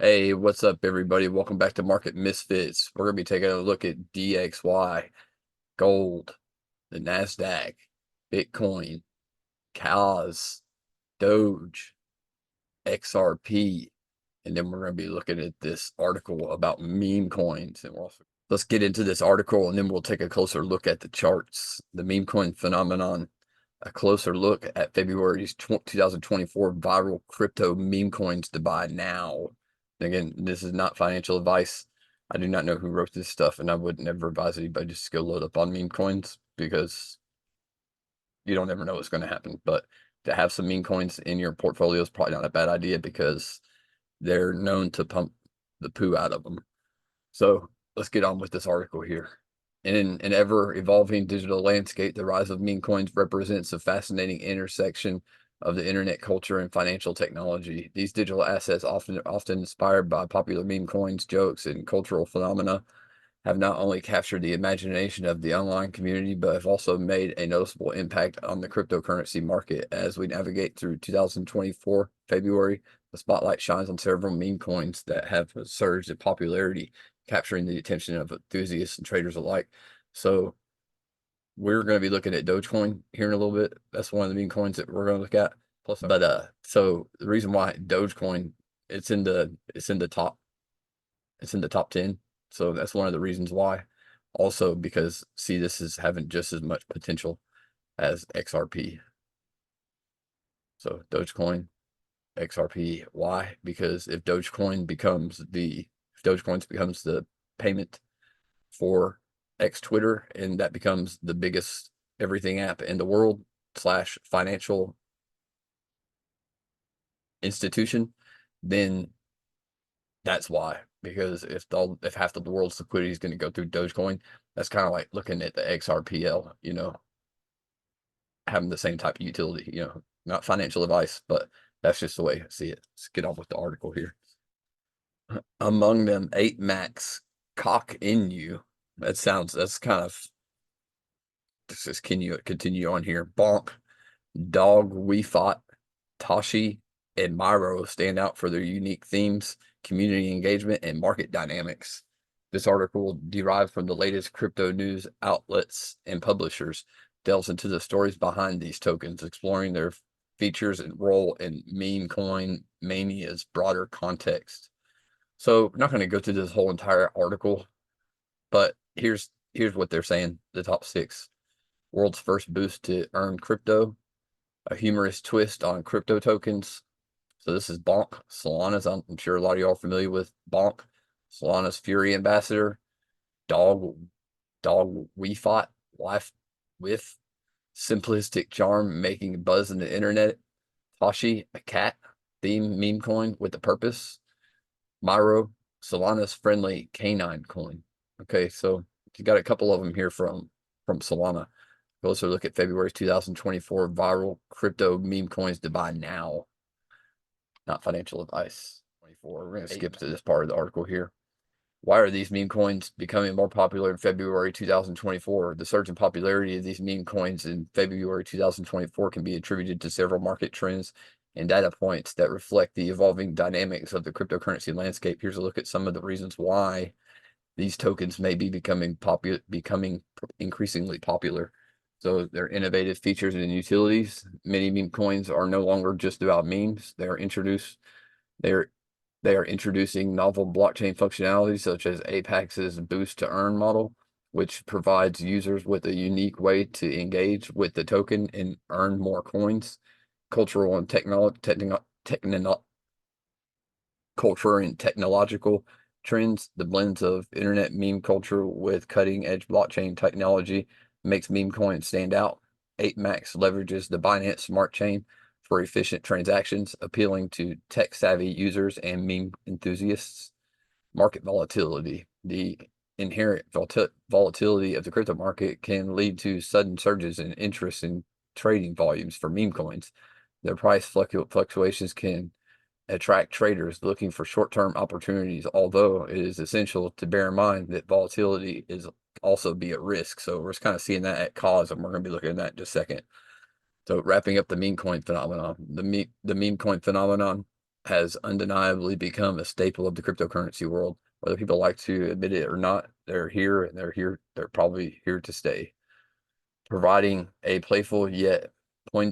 Hey, what's up, everybody? Welcome back to Market Misfits. We're going to be taking a look at DXY, gold, the NASDAQ, Bitcoin, KAS, Doge, XRP, and then we're going to be looking at this article about meme coins. And let's get into this article, and then we'll take a closer look at the charts. The meme coin phenomenon, a closer look at February's 2024 viral crypto meme coins to buy now. Again, this is not financial advice. I do not know who wrote this stuff, and I would never advise anybody just to go load up on meme coins because you don't ever know what's going to happen. But to have some meme coins in your portfolio is probably not a bad idea because they're known to pump the poo out of them. So let's get on with this article here. In an ever-evolving digital landscape, the rise of meme coins represents a fascinating intersection of the internet culture and financial technology. These digital assets, often inspired by popular meme coins, jokes, and cultural phenomena, have not only captured the imagination of the online community, but have also made a noticeable impact on the cryptocurrency market. As we navigate through 2024 February, the spotlight shines on several meme coins that have surged in popularity, capturing the attention of enthusiasts and traders alike. So we're going to be looking at Dogecoin here in a little bit. That's one of the meme coins that we're going to look at. Plus, so the reason why Dogecoin, it's in the top 10. So that's one of the reasons why. Also, because see, this is having just as much potential as XRP. So Dogecoin, XRP. Why? Because if Dogecoin becomes the payment for X Twitter, and that becomes the biggest everything app in the world slash financial institution, then that's why. Because if half of the world's liquidity is going to go through Dogecoin, that's kind of like looking at the XRPL, having the same type of utility, not financial advice, but that's just the way I see it. Let's get on with the article here. Among them, ApeMax, Coq Inu. That's kind of, can you continue on here? Bonk, dogwifhat, Toshi, and Myro stand out for their unique themes, community engagement, and market dynamics. This article, derived from the latest crypto news outlets and publishers, delves into the stories behind these tokens, exploring their features and role in meme coin mania's broader context. So I'm not going to go through this whole entire article, but here's what they're saying. The top six: world's first boost to earn crypto, a humorous twist on crypto tokens. So this is Bonk, Solana's. I'm sure a lot of y'all are familiar with Bonk, Solana's Fury ambassador. Dog we fought life with simplistic charm, making buzz in the internet. Toshi, a cat theme meme coin with a purpose. Myro, Solana's friendly canine coin. Okay, so you got a couple of them here from Solana. Closer look at February 2024 viral crypto meme coins to buy now. Not financial advice. 24. We're going to skip to this part of the article here. Why are these meme coins becoming more popular in February 2024? The surge in popularity of these meme coins in February 2024 can be attributed to several market trends and data points that reflect the evolving dynamics of the cryptocurrency landscape. Here's a look at some of the reasons why these tokens may be becoming increasingly popular. So their innovative features and utilities. Many meme coins are no longer just about memes. They are introducing novel blockchain functionalities such as ApeMax's boost to earn model, which provides users with a unique way to engage with the token and earn more coins. Cultural and technological trends. The blends of internet meme culture with cutting edge blockchain technology makes meme coins stand out. ApeMax leverages the Binance Smart Chain for efficient transactions, appealing to tech-savvy users and meme enthusiasts. Market volatility. The inherent volatility of the crypto market can lead to sudden surges in interest in trading volumes for meme coins. Their price fluctuations can attract traders looking for short-term opportunities, although it is essential to bear in mind that volatility is also be a risk. So we're just kind of seeing that at KAS, and we're going to be looking at that in just a second. So wrapping up the meme coin phenomenon, the meme coin phenomenon has undeniably become a staple of the cryptocurrency world. Whether people like to admit it or not, they're here and they're here. They're probably here to stay, providing a playful yet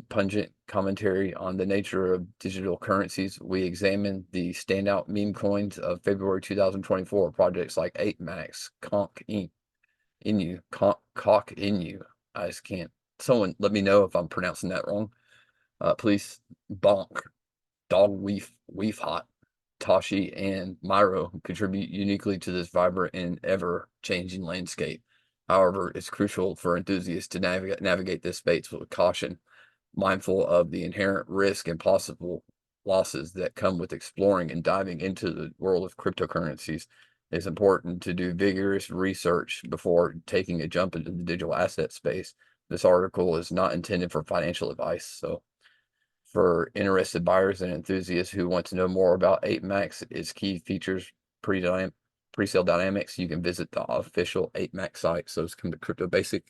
pungent commentary on the nature of digital currencies. We examine the standout meme coins of February 2024, projects like ApeMax, Coq Inu. I just can't. Someone let me know if I'm pronouncing that wrong. Please, Bonk, dogwifhat, Toshi, and Myro contribute uniquely to this vibrant and ever-changing landscape. However, it's crucial for enthusiasts to navigate this space with caution, mindful of the inherent risk and possible losses that come with exploring and diving into the world of cryptocurrencies. It's important to do vigorous research before taking a jump into the digital asset space. This article is not intended for financial advice, so for interested buyers and enthusiasts who want to know more about ApeMax, its key features, pre-sale dynamics, you can visit the official ApeMax site. So it's come to Crypto Basic.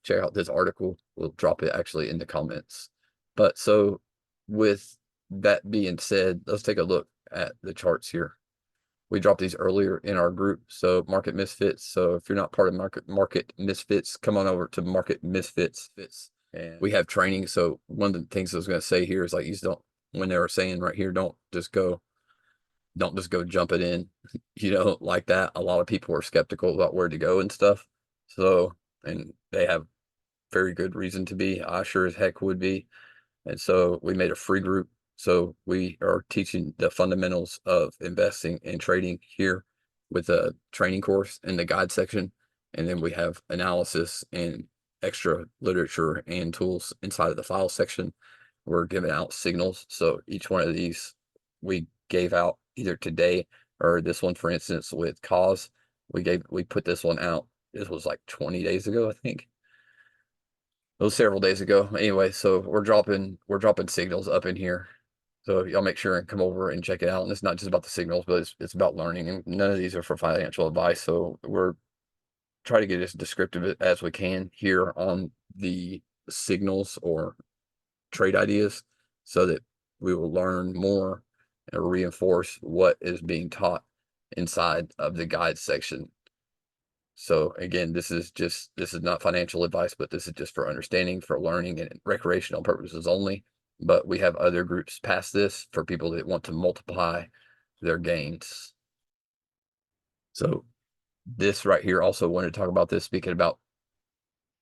Check out this article. We'll drop it actually in the comments. But so with that being said, let's take a look at the charts here. We dropped these earlier in our group, so Market Misfits. So if you're not part of Market Misfits, come on over to Market Misfits. And we have training. So one of the things I was going to say here is like, you don't, when they were saying right here, don't just go jumping in, like that. A lot of people are skeptical about where to go and stuff. So, and they have very good reason to be. I sure as heck would be. And so we made a free group. So we are teaching the fundamentals of investing and trading here with a training course in the guide section. And then we have analysis and extra literature and tools inside of the file section. We're giving out signals. So each one of these we gave out either today or this one, for instance, with KAS. We put this one out. This was like 20 days ago, I think. It was several days ago. Anyway, so we're dropping signals up in here. So y'all make sure and come over and check it out. And it's not just about the signals, but it's about learning. And none of these are for financial advice. So we're trying to get as descriptive as we can here on the signals or trade ideas so that we will learn more and reinforce what is being taught inside of the guide section. So again, this is not financial advice, but this is just for understanding, for learning, and recreational purposes only. But we have other groups past this for people that want to multiply their gains. So this right here, also wanted to talk about this, speaking about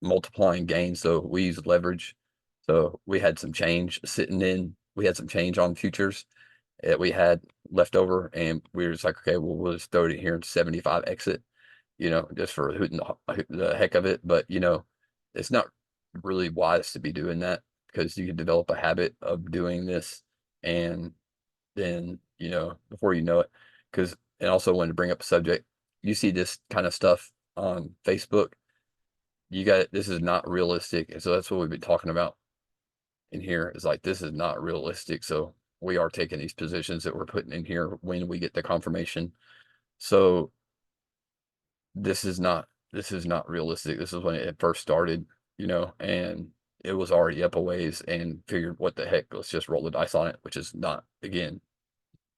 multiplying gains. So we use leverage. So we had some change we had some change on futures that we had left over, and we were just like, okay, well, we'll just throw it in here and 75 exit, just for hooting the heck of it. But, it's not really wise to be doing that, because you can develop a habit of doing this. And then, before you know it, and also wanted to bring up a subject, you see this kind of stuff on Facebook, this is not realistic. And so that's what we've been talking about in here, is like, this is not realistic. So we are taking these positions that we're putting in here when we get the confirmation. So this is not realistic. This is when it first started, and it was already up a ways, and figured, what the heck, let's just roll the dice on it, which is not, again,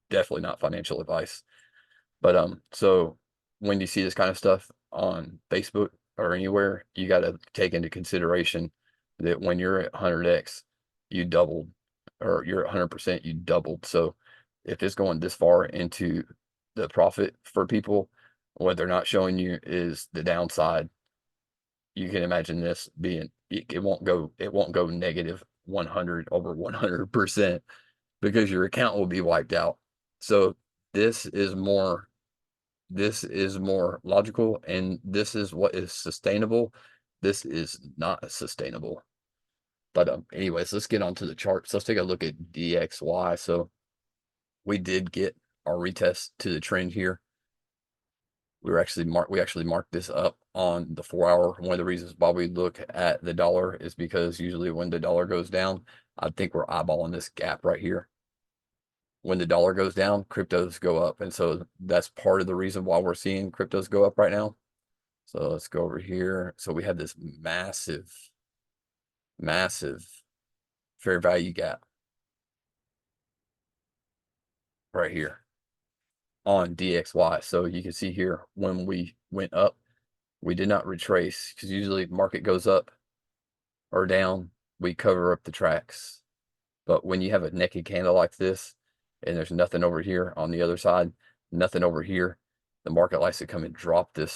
definitely not financial advice. But so when you see this kind of stuff on Facebook or anywhere, you got to take into consideration that when you're at 100x, you doubled, or you're at 100%, you doubled. So if it's going this far into the profit for people, what they're not showing you is the downside. You can imagine this being, it won't go negative 100 over 100%, because your account will be wiped out. So this is more logical, and this is what is sustainable. This is not sustainable. But anyways, let's get onto the charts. Let's take a look at DXY. So we did get our retest to the trend here. We actually marked this up on the 4-hour. One of the reasons why we look at the dollar is because usually when the dollar goes down, I think we're eyeballing this gap right here. When the dollar goes down, cryptos go up. And so that's part of the reason why we're seeing cryptos go up right now. So let's go over here. So we have this massive fair value gap. right here on DXY. So you can see here when we went up, we did not retrace, because usually market goes up or down, we cover up the tracks. But when you have a naked candle like this and there's nothing over here on the other side, nothing over here, the market likes to come and drop the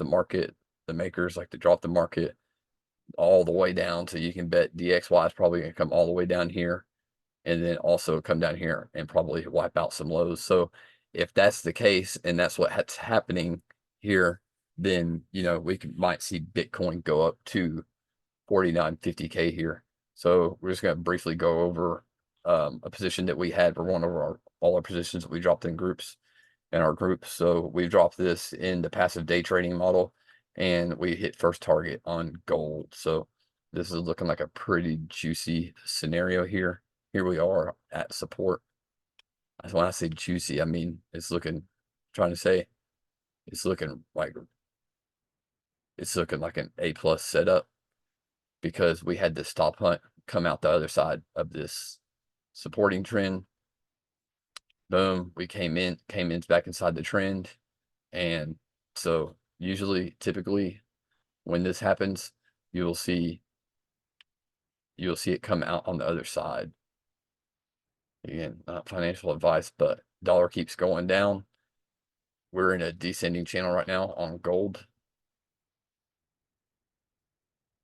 market. The makers like to drop the market all the way down. So you can bet DXY is probably going to come all the way down here and then also come down here and probably wipe out some lows. So if that's the case and that's what's happening here, then, we might see Bitcoin go up to 49.50K here. So we're just going to briefly go over a position that we had for one of all our positions that we dropped in our groups. So we dropped this in the passive day trading model and we hit first target on gold. So this is looking like a pretty juicy scenario here. Here we are at support. When I say juicy, I mean it's looking like an A+ setup, because we had this stop hunt come out the other side of this supporting trend. Boom, we came in back inside the trend. And so typically when this happens, you'll see it come out on the other side. Again, not financial advice, but dollar keeps going down. We're in a descending channel right now on gold,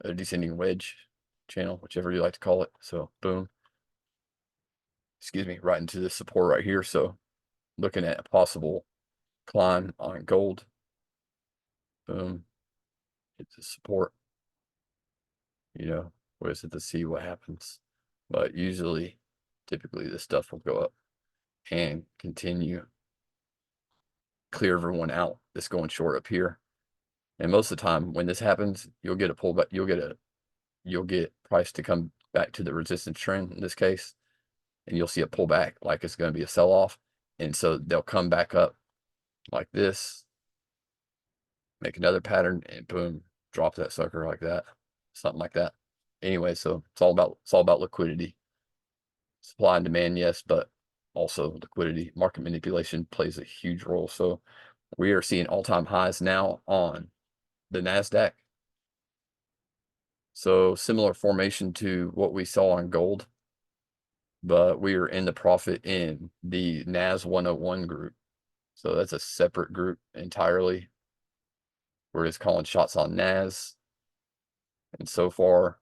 a descending wedge channel, whichever you like to call it. So boom, excuse me, right into this support right here. So looking at a possible climb on gold. Boom, it's a support. What is it, to see what happens. But typically this stuff will go up and continue, clear everyone out that's going short up here. And most of the time when this happens, you'll get a pullback, you'll get price to come back to the resistance trend in this case, and you'll see a pullback like it's going to be a sell-off. And so they'll come back up like this, make another pattern, and boom, drop that sucker like that, something like that. Anyway, so it's all about liquidity. Supply and demand, yes, but also liquidity. Market manipulation plays a huge role. So we are seeing all-time highs now on the NASDAQ. So similar formation to what we saw on gold, but we are in the profit in the NAS 101 group. So that's a separate group entirely. We're just calling shots on NAS. And so far,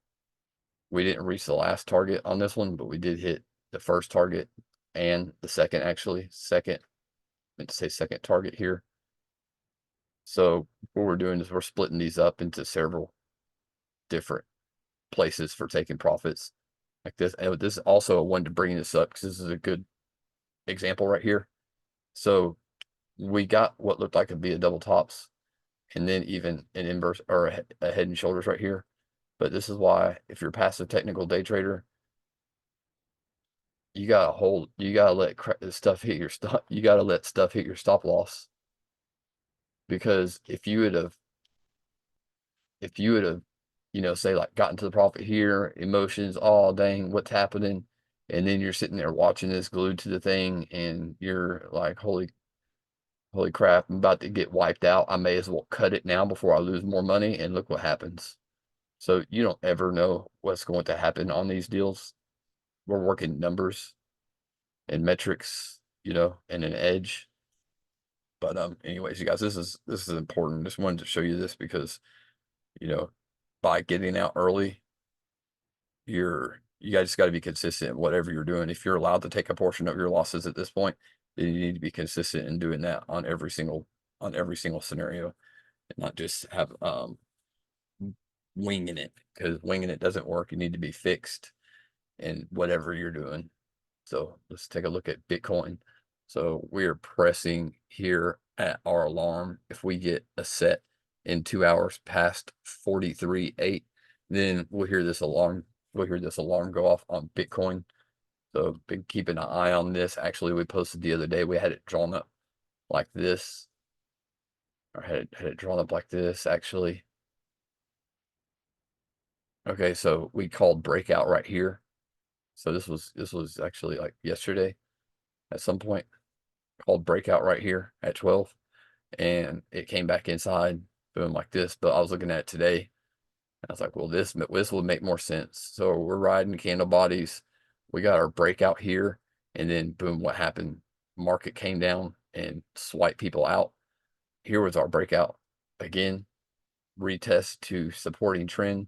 we didn't reach the last target on this one, but we did hit the first target and the second, meant to say second target here. So what we're doing is we're splitting these up into several different places for taking profits like this. And this is also, I wanted to bring this up because this is a good example right here. So we got what looked like it'd be a double tops and then even an inverse or a head and shoulders right here. But this is why, if you're a passive technical day trader, you gotta let stuff hit your stop. You gotta let stuff hit your stop loss. Because if you would have, say like gotten to the profit here, emotions, oh dang, what's happening? And then you're sitting there watching this glued to the thing and you're like, holy crap, I'm about to get wiped out. I may as well cut it now before I lose more money. And look what happens. So you don't ever know what's going to happen on these deals. We're working numbers and metrics, and an edge. But anyways, you guys, this is important. Just wanted to show you this because, by getting out early, you guys just got to be consistent in whatever you're doing. If you're allowed to take a portion of your losses at this point, then you need to be consistent in doing that on every single scenario, and not just have winging it, because winging it doesn't work. You need to be fixed in whatever you're doing. So let's take a look at Bitcoin. So we're pressing here at our alarm. If we get a set in 2 hours past 43.8, then we'll hear this alarm. We'll hear this alarm go off on Bitcoin. So been keeping an eye on this. Actually, we posted the other day, we had it drawn up like this. Or had it drawn up like this, actually. Okay, so we called breakout right here. So this was actually like yesterday at some point. called breakout right here at 12, and it came back inside, boom, like this. But I was looking at it today, I was like, well, this will make more sense. So we're riding candle bodies. We got our breakout here, and then boom, what happened? Market came down and swiped people out. Here was our breakout. Again, retest to supporting trend,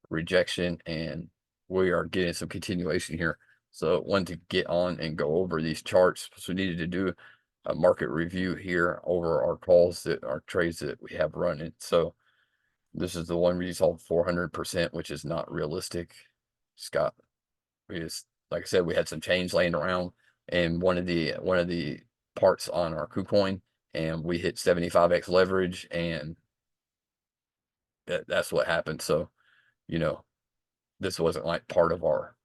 rejection, and we are getting some continuation here. So wanted to get on and go over these charts. So we needed to do a market review here over our calls, that our trades that we have running. So this is the one we saw 400%, which is not realistic. Scott, we just, like I said, we had some change laying around, and one of the parts on our KuCoin, and we hit 75x leverage, and that's what happened. So, you know, this wasn't like part of our,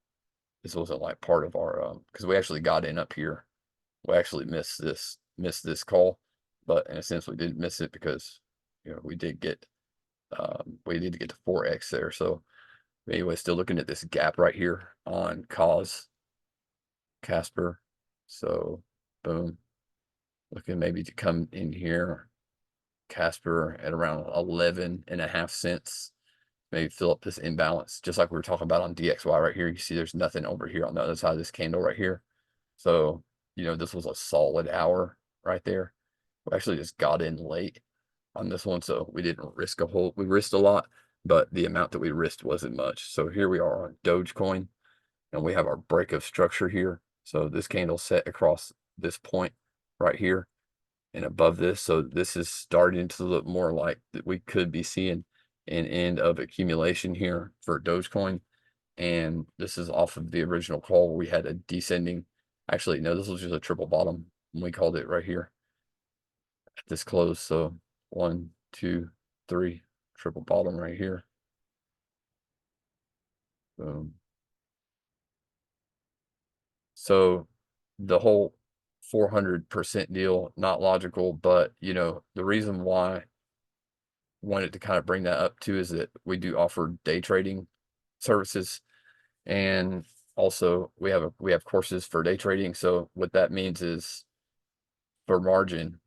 because we actually got in up here. We actually missed this call, but in a sense we didn't miss it because, we did get to 4x there. So anyway, still looking at this gap right here on KAS, Casper. So boom, looking maybe to come in here, Casper at around 11.5 cents. Maybe fill up this imbalance, just like we were talking about on DXY right here. You see there's nothing over here on the other side of this candle right here. So, this was a solid hour right there. We actually just got in late on this one, so we didn't risk a whole, we risked a lot, but the amount that we risked wasn't much. So here we are on Dogecoin, and we have our break of structure here. So this candle set across this point right here and above this. So this is starting to look more like that we could be seeing an end of accumulation here for Dogecoin. And this is off of the original call where we had a descending. Actually, no, this was just a triple bottom. We called it right here at this close. So 1, 2, 3, triple bottom right here. Boom. So the whole 400% deal, not logical, but the reason why I wanted to kind of bring that up too is that we do offer day trading services, and also we have courses for day trading. So what that means is, for margin,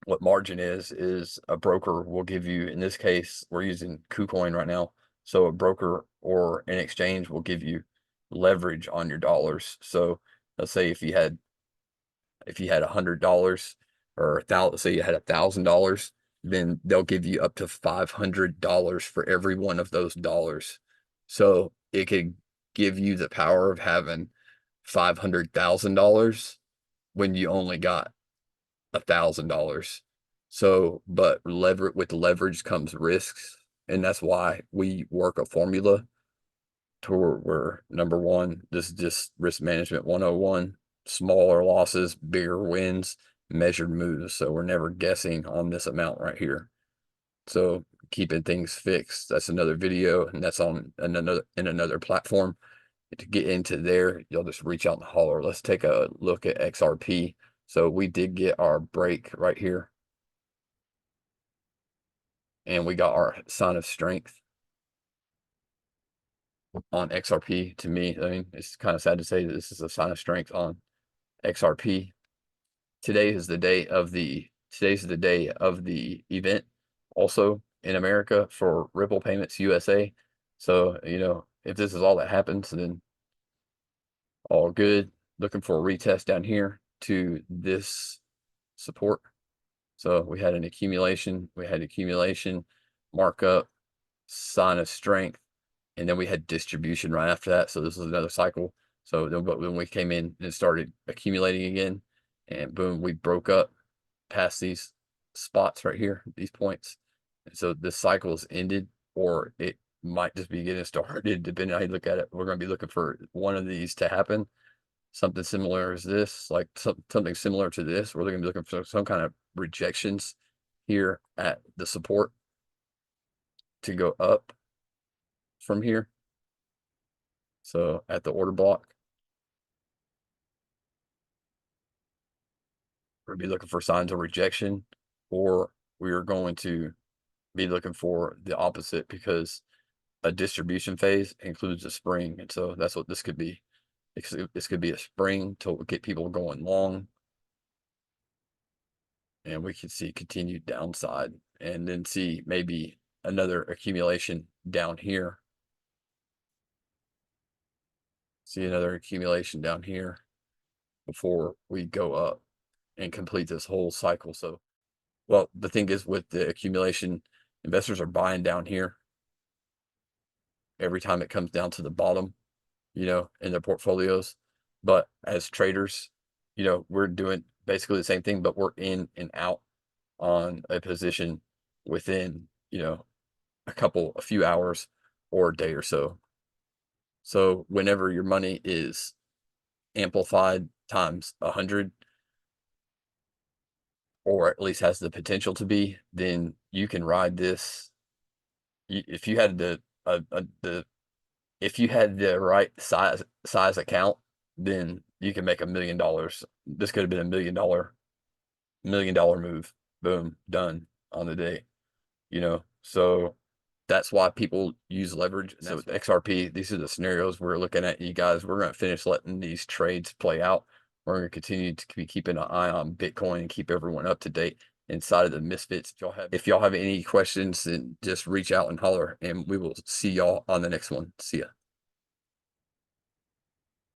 what margin is a broker will give you, in this case we're using KuCoin right now, so a broker or an exchange will give you leverage on your dollars. So let's say if you had $100 or say you had $1,000, then they'll give you up to $500 for every one of those dollars. So it could give you the power of having $500,000 when you only got $1,000. So, but with leverage comes risks, and that's why we work a formula to where, number one, this is just risk management 101, smaller losses, bigger wins, measured moves. So we're never guessing on this amount right here. So keeping things fixed, that's another video, and that's on another platform. To get into there, you'll just reach out and holler. Let's take a look at XRP. So we did get our break right here, and we got our sign of strength on XRP. To me, I mean, it's kind of sad to say that this is a sign of strength on XRP. Today's the day of the event also in America for Ripple Payments USA. So, if this is all that happens, then all good. Looking for a retest down here to this support. So we had accumulation, markup, sign of strength, and then we had distribution right after that. So this was another cycle. So then, but when we came in and started accumulating again, and boom, we broke up past these spots right here, these points. And so this cycle is ended, or it might just be getting started, depending on how you look at it. We're going to be looking for one of these to happen. Something similar as this, like something similar to this. We're going to be looking for some kind of rejections here at the support to go up from here. So at the order block, we'll be looking for signs of rejection, or we are going to be looking for the opposite, because a distribution phase includes a spring. And so that's what this could be. This could be a spring to get people going long, and we could see continued downside, and then see maybe another accumulation down here. See another accumulation down here before we go up and complete this whole cycle. So, well, the thing is with the accumulation, investors are buying down here every time it comes down to the bottom, in their portfolios. But as traders, we're doing basically the same thing, but we're in and out on a position within, a few hours or a day or so. So whenever your money is amplified times 100, or at least has the potential to be, then you can ride this. If you had if you had the right size account, then you can make $1 million. This could have been $1 million move. Boom, done on the day. So that's why people use leverage. So with XRP, these are the scenarios we're looking at. You guys, we're going to finish letting these trades play out. We're going to continue to be keeping an eye on Bitcoin and keep everyone up to date inside of the Misfits. If y'all have any questions, then just reach out and holler, and we will see y'all on the next one. See ya.